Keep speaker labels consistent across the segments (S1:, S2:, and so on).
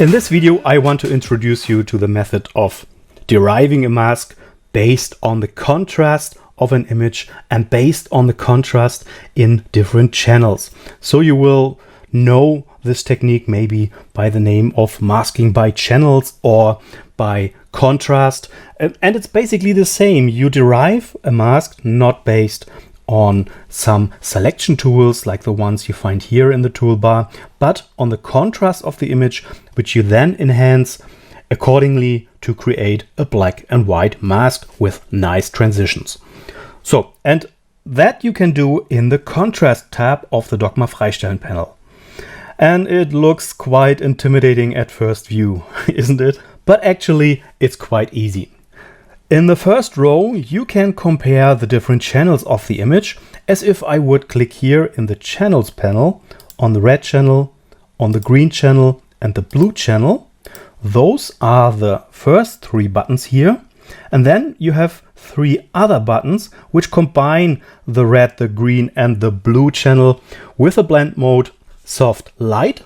S1: In this video, I want to introduce you to the method of deriving a mask based on the contrast of an image and based on the contrast in different channels. So you will know this technique maybe by the name of masking by channels or by contrast. And it's basically the same. You derive a mask not based on some selection tools like the ones you find here in the toolbar, but on the contrast of the image, which you then enhance accordingly to create a black and white mask with nice transitions. So, and that you can do in the contrast tab of the Docma Freistellen panel. And it looks quite intimidating at first view, isn't it? But actually it's quite easy. In the first row, you can compare the different channels of the image as if I would click here in the channels panel on the red channel, on the green channel and the blue channel. Those are the first three buttons here. And then you have three other buttons which combine the red, the green and the blue channel with a blend mode soft light.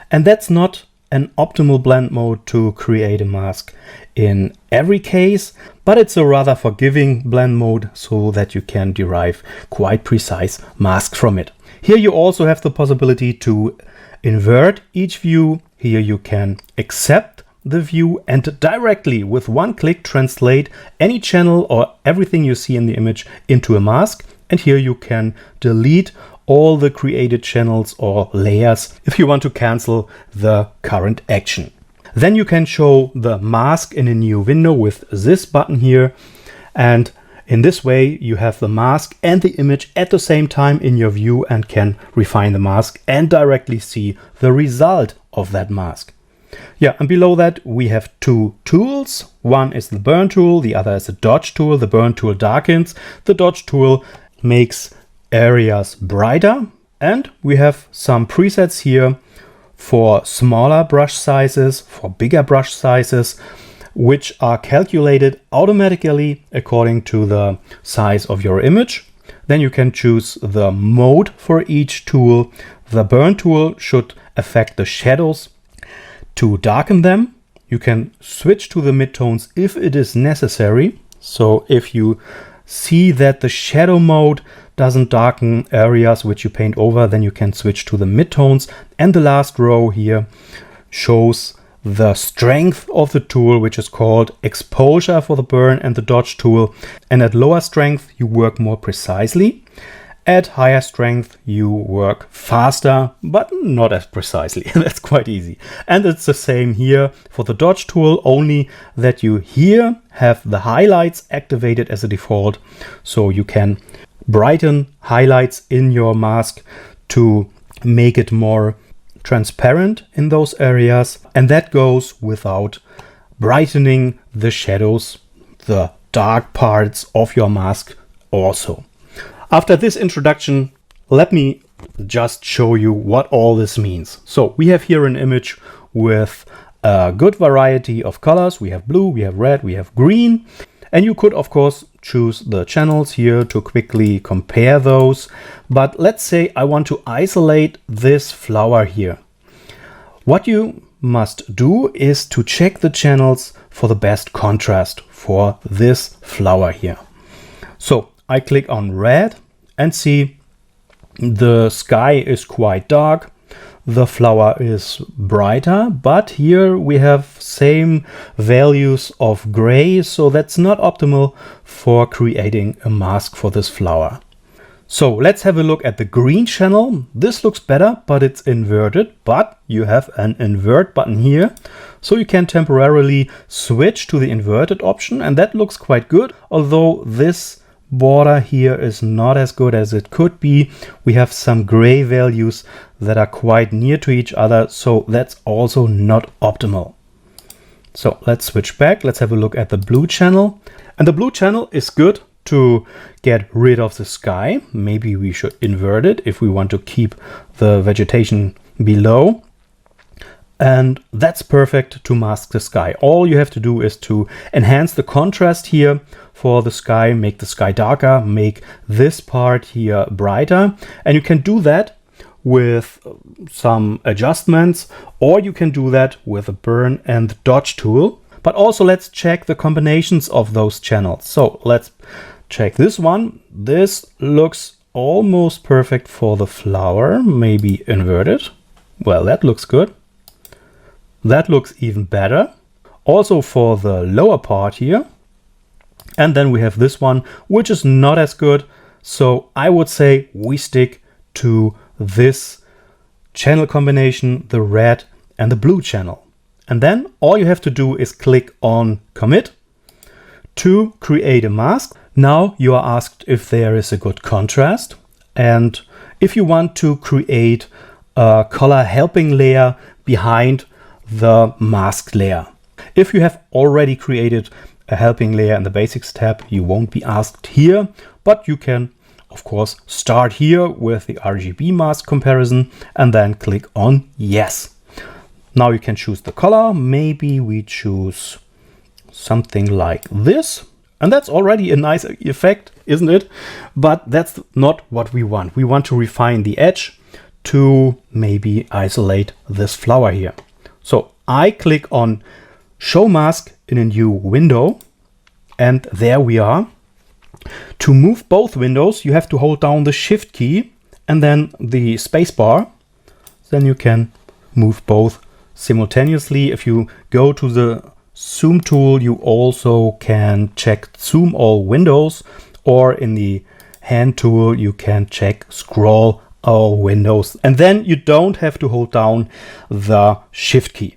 S1: And that's not an optimal blend mode to create a mask in every case, but it's a rather forgiving blend mode so that you can derive quite precise masks from it. Here you also have the possibility to invert each view. Here you can accept the view and directly with one click translate any channel or everything you see in the image into a mask. And here you can delete all the created channels or layers if you want to cancel the current action. Then you can show the mask in a new window with this button here. And in this way you have the mask and the image at the same time in your view and can refine the mask and directly see the result of that mask. Yeah, and below that we have two tools. One is the burn tool, the other is the dodge tool. The burn tool darkens, the dodge tool makes areas brighter, and we have some presets here for smaller brush sizes, for bigger brush sizes, which are calculated automatically according to the size of your image. Then you can choose the mode for each tool. The burn tool should affect the shadows to darken them. You can switch to the midtones if it is necessary. So if you see that the shadow mode doesn't darken areas which you paint over, then you can switch to the midtones. And the last row here shows the strength of the tool, which is called exposure for the burn and the dodge tool. And at lower strength, you work more precisely. At higher strength, you work faster, but not as precisely. That's quite easy. And it's the same here for the dodge tool, only that you here have the highlights activated as a default. So you can brighten highlights in your mask to make it more transparent in those areas. And that goes without brightening the shadows, the dark parts of your mask also. After this introduction, let me just show you what all this means. So we have here an image with a good variety of colors. We have blue, we have red, we have green. And you could, of course, choose the channels here to quickly compare those. But let's say I want to isolate this flower here. What you must do is to check the channels for the best contrast for this flower here. So I click on red and see the sky is quite dark. The flower is brighter, but here we have same values of gray, so that's not optimal for creating a mask for this flower. So let's have a look at the green channel. This looks better, but it's inverted, but you have an invert button here. So you can temporarily switch to the inverted option, and that looks quite good, although this border here is not as good as it could be. We have some gray values that are quite near to each other, so that's also not optimal. So let's switch back. Let's have a look at the blue channel. And the blue channel is good to get rid of the sky. Maybe we should invert it if we want to keep the vegetation below. And that's perfect to mask the sky. All you have to do is to enhance the contrast here for the sky, make the sky darker, make this part here brighter. And you can do that with some adjustments, or you can do that with the burn and dodge tool. But also let's check the combinations of those channels. So let's check this one. This looks almost perfect for the flower, maybe inverted. Well, that looks good. That looks even better. Also for the lower part here. And then we have this one, which is not as good. So I would say we stick to this channel combination, the red and the blue channel. And then all you have to do is click on commit to create a mask. Now you are asked if there is a good contrast and if you want to create a color helping layer behind the mask layer. If you have already created a helping layer in the basics tab, you won't be asked here, but you can of course start here with the RGB mask comparison and then click on yes. Now you can choose the color. Maybe we choose something like this. And that's already a nice effect, isn't it? But that's not what we want. We want to refine the edge to maybe isolate this flower here. So I click on show mask in a new window. And there we are. To move both windows, you have to hold down the shift key and then the space bar. Then you can move both simultaneously. If you go to the zoom tool, you also can check zoom all windows, or in the hand tool you can check scroll all windows, and then you don't have to hold down the shift key.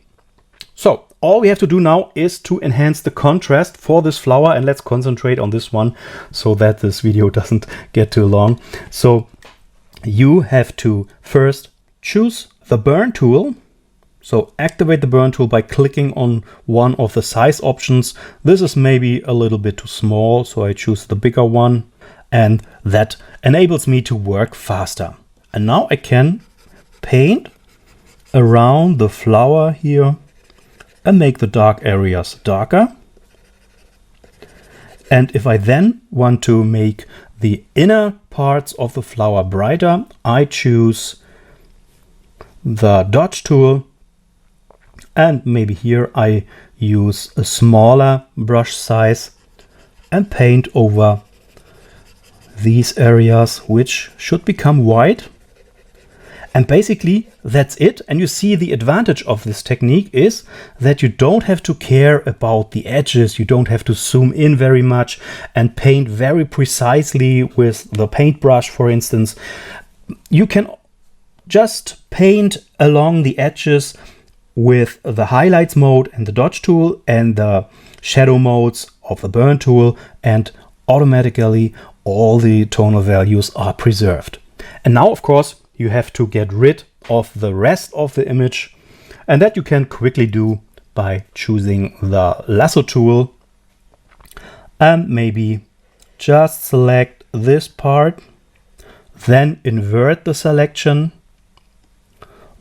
S1: So all we have to do now is to enhance the contrast for this flower, and let's concentrate on this one so that this video doesn't get too long. So you have to first choose the burn tool. So activate the burn tool by clicking on one of the size options. This is maybe a little bit too small, so I choose the bigger one, and that enables me to work faster. And now I can paint around the flower here and make the dark areas darker. And if I then want to make the inner parts of the flower brighter, I choose the dodge tool. And maybe here I use a smaller brush size and paint over these areas, which should become white. And basically that's it. And you see the advantage of this technique is that you don't have to care about the edges. You don't have to zoom in very much and paint very precisely with the paintbrush, for instance. You can just paint along the edges with the highlights mode and the dodge tool and the shadow modes of the burn tool, and automatically all the tonal values are preserved. And now of course you have to get rid of the rest of the image, and that you can quickly do by choosing the lasso tool and maybe just select this part, then invert the selection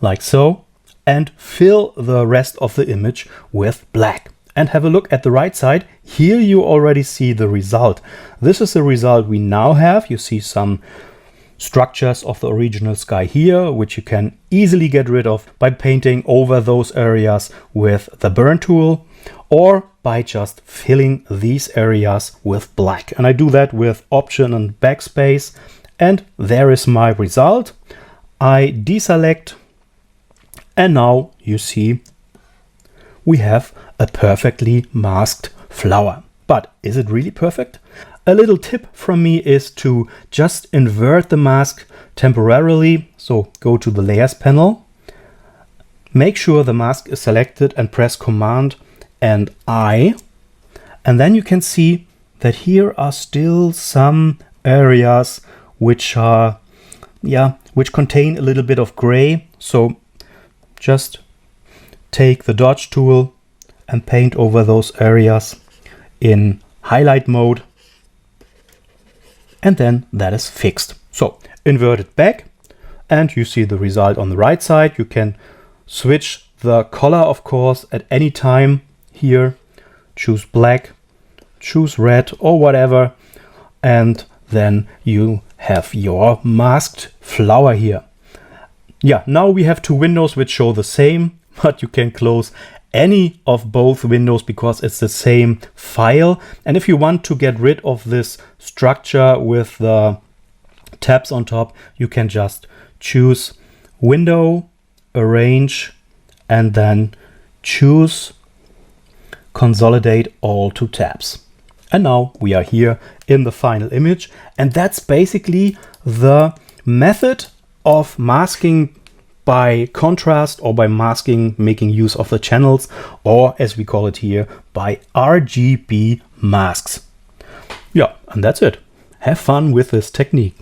S1: like so, and fill the rest of the image with black. And have a look at the right side. Here you already see the result. This is the result we now have. You see some structures of the original sky here, which you can easily get rid of by painting over those areas with the burn tool, or by just filling these areas with black. And I do that with Option and Backspace, and there is my result. I deselect, and now you see we have a perfectly masked flower. But is it really perfect? A little tip from me is to just invert the mask temporarily. So go to the layers panel, make sure the mask is selected and press Command and I. And then you can see that here are still some areas which are, which contain a little bit of gray. So just take the dodge tool and paint over those areas in highlight mode. And then that is fixed. So invert it back and you see the result on the right side. You can switch the color, of course, at any time here. Choose black, choose red or whatever. And then you have your masked flower here. Yeah, now we have two windows which show the same, but you can close any of both windows because it's the same file. And if you want to get rid of this structure with the tabs on top, you can just choose Window, Arrange, and then choose Consolidate all to tabs. And now we are here in the final image. And that's basically the method of masking by contrast, or by masking, making use of the channels, or as we call it here, by RGB masks. Yeah, and that's it. Have fun with this technique.